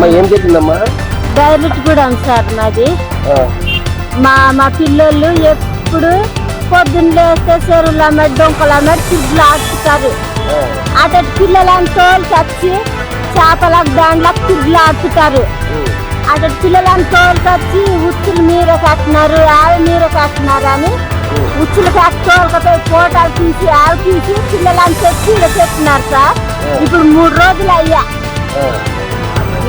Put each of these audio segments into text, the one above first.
ఏమ్మా ఏం జరిగిందమ్మా? డైరెక్ట్ కూడా సార్ నాది. మా పిల్లలు ఎప్పుడు పొద్దున్న లేస్తే చెరువుల మీద డొంకల మీద తిరుగులు ఆడుతారు. అతడి పిల్లలని తోలుకొచ్చి చేపలకు దాంట్లోకి తిరుగులు ఆడుతారు. అతడి పిల్లలని తోలుకొచ్చి ఉచ్చులు మీర కట్టినారు, ఆవి మీర కట్టినారు అని ఉచ్చులు కట్టి తోలుకపోయి ఫోటోలు తీసి ఆవి తీసి పిల్లలని తెచ్చి ఇలా పెట్టినారు సార్. ఇప్పుడు 3 రోజులు అయ్యా,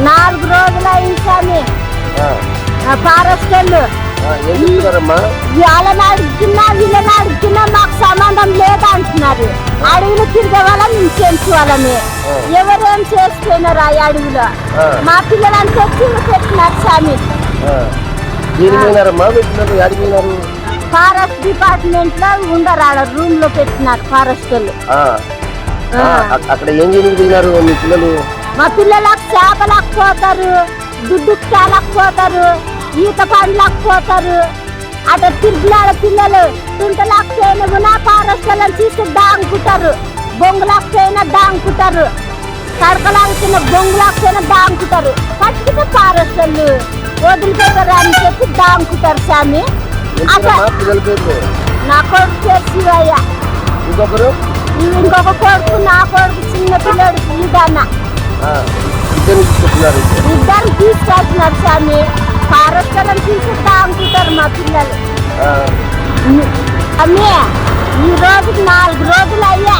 4 రోజులు అయింది స్వామి. ఫారెస్ట్ వాళ్ళు వాళ్ళని అడుగుతున్నా వీళ్ళని అడుగుతున్నా మాకు సంబంధం లేదు అంటున్నారు. అడవులు తిరిగే వాళ్ళ మేము తెలుసుకోవాలని ఎవరేం చేసిపోయినారు ఆ అడవులో. మా పిల్లలని తెచ్చి పెట్టినారు స్వామి. ఫారెస్ట్ డిపార్ట్మెంట్ లో ఉండరు, ఆడ రూమ్ లో పెట్టినారు ఫారెస్ట్ వాళ్ళు. అక్కడ ఏం చేయలేకపోయినారు మీ పిల్లలు? మా పిల్లలకు చేపలకు పోతారు, దుడ్డు చాలకు పోతారు, ఈత పండ్లకు పోతారు. అటు తిరుగులాడ పిల్లలు తుంటలకు పోయినా ఫారెస్ట్ వాళ్ళని చూసి దాంగుకుంటారు, బొంగులకు పోయినా దాంగుకుంటారు, కడకలాగుతున్న బొంగులకు పోయినా దాంగుకుంటారు. పట్టుకుంటే ఫారెస్ట్ వాళ్ళు వదిలిపెట్టారు అని చెప్పి దాంగుకుంటారు స్వామి. నా కొడుకు పేరు శివయ్య, ఇంకొక కొడుకు నా కొడుకు చిన్న పిల్లడు ఈదన్న. ఇద్దరు తీసుకొచ్చినారు స్వామి. ఫారెస్ట్ వాళ్ళని తీసి దాంగుకుంటారు మా పిల్లలు. అమ్మే ఈ రోజుకి 4 రోజులు అయ్యా,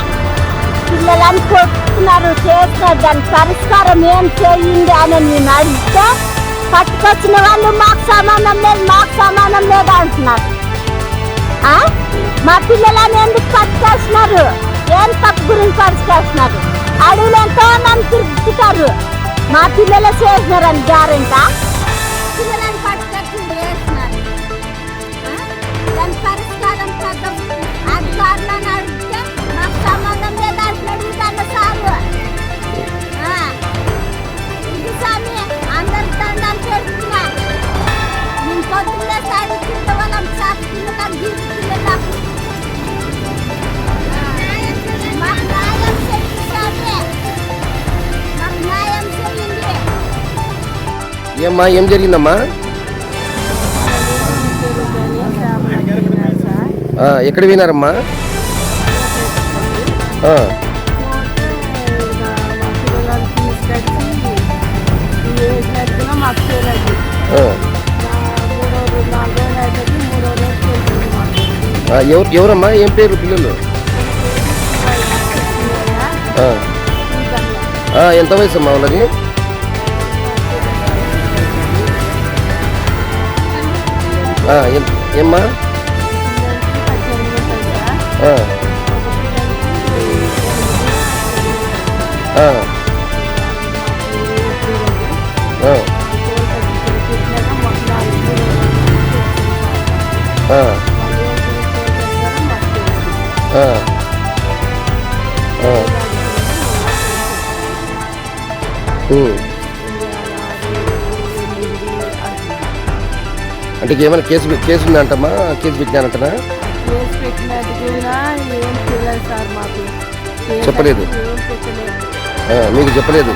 పిల్లలని కొట్టుకున్నారు, చేస్తున్నారు. దాని పరిష్కారం ఏం చేయండి అని నేను అడిగితే పట్టుకొచ్చిన వాళ్ళు మాకు సంబంధం లేదు, మాకు సంబంధం లేదు అంటున్నారు. మా పిల్లలని ఎందుకు పట్టుకొచ్చినారు? ఏం తప్పు గురించి పట్టుకొచ్చినారు? అడవులు ఎంతో నన్ను తిరుగుతారు. మా పిల్లలే చేసినారని గ్యారెంటా? పిల్లలని పట్టుకొచ్చింది వేసినారు. దాని పరిష్కారం అధికారులను అడిగితే మాకు సంబంధం లేదు అంటున్నాడు తన సారు. ఇది స్వామి అందరి దండాలు పెడుతున్నా. నేను పొద్దున్నే సారి కింద వాళ్ళం సార్ పిల్లలకు గీసుకునేటప్పుడు మాకు న్యాయం చేయండి స్వామి, మాకు న్యాయం చేయండి. ఏమ్మా ఏం జరిగిందమ్మా? ఎక్కడ పోయినారమ్మా? ఎవరమ్మా? ఏం పేరు పిల్లలు? ఎంత వయసు అమ్మా వాళ్ళకి? ఏమ్మా? అంటే ఏమైనా కేసు ఉందంటమ్మా? కేసు పెట్టినానంటనా? చెప్పలేదు, మీకు చెప్పలేదు?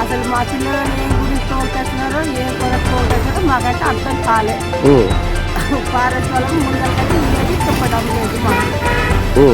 అసలు మా పిల్లలు ఏం గురించి తోలుకొచ్చినారో ఏం కొరకు తోలుకొచ్చినారో మాకంటే అర్థం కాలేదు. ఫారెస్ట్ వాళ్ళకి ముందరికైతే ఏది చెప్పడం లేదు మాకు.